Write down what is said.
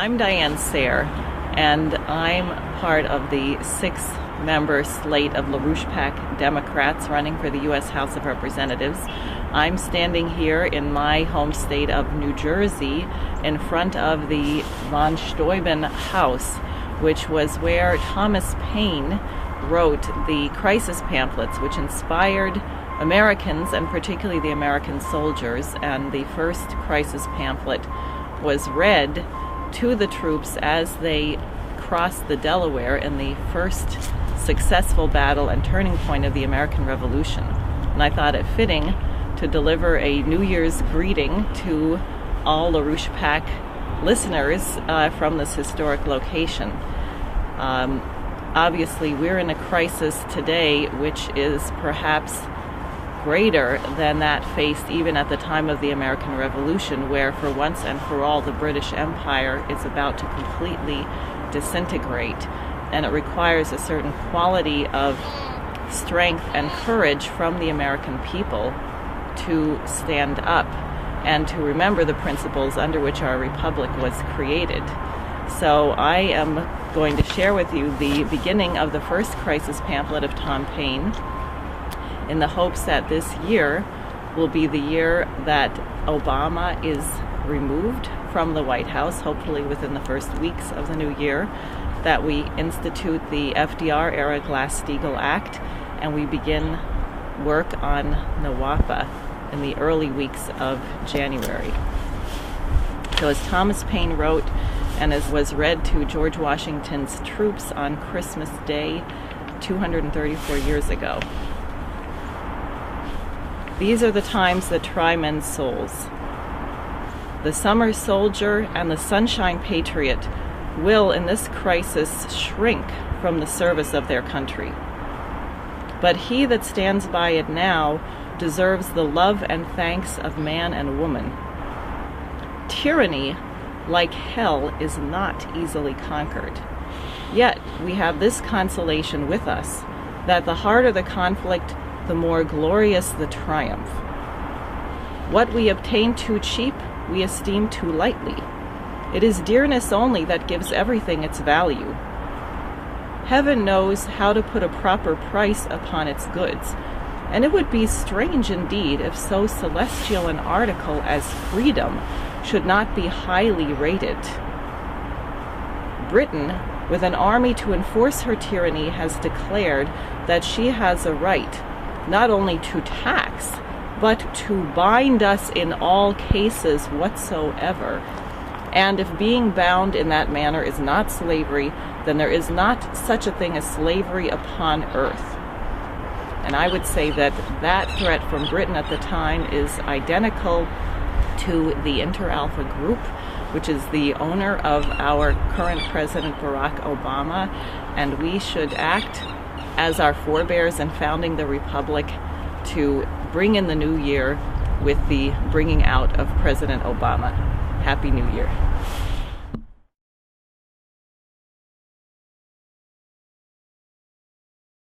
I'm Diane Sayre, and I'm part of the 6-member slate of LaRouche PAC Democrats running for the U.S. House of Representatives. I'm standing here in my home state of New Jersey in front of the von Steuben House, which was where Thomas Paine wrote the crisis pamphlets, which inspired Americans, and particularly the American soldiers. And the first crisis pamphlet was read to the troops as they crossed the Delaware in the first successful battle and turning point of the American Revolution. And I thought it fitting to deliver a New Year's greeting to all LaRouche PAC listeners from this historic location. Obviously, we're in a crisis today which is perhaps greater than that faced even at the time of the American Revolution, where for once and for all the British Empire is about to completely disintegrate, and it requires a certain quality of strength and courage from the American people to stand up and to remember the principles under which our republic was created. So I am going to share with you the beginning of the first crisis pamphlet of Tom Paine, in the hopes that this year will be the year that Obama is removed from the White House, hopefully within the first weeks of the new year, that we institute the FDR-era Glass-Steagall Act, and we begin work on NWAPA in the early weeks of January. So as Thomas Paine wrote, and as was read to George Washington's troops on Christmas Day 234 years ago, these are the times that try men's souls. The summer soldier and the sunshine patriot will, in this crisis, shrink from the service of their country. But he that stands by it now deserves the love and thanks of man and woman. Tyranny, like hell, is not easily conquered. Yet we have this consolation with us, that the harder the conflict, the more glorious the triumph. What we obtain too cheap, we esteem too lightly. It is dearness only that gives everything its value. Heaven knows how to put a proper price upon its goods, and it would be strange indeed if so celestial an article as freedom should not be highly rated. Britain, with an army to enforce her tyranny, has declared that she has a right not only to tax, but to bind us in all cases whatsoever. And if being bound in that manner is not slavery, then there is not such a thing as slavery upon earth. And I would say that that threat from Britain at the time is identical to the Inter-Alpha Group, which is the owner of our current President Barack Obama, and we should act as our forebears in founding the Republic to bring in the new year with the bringing out of President Obama. Happy New Year.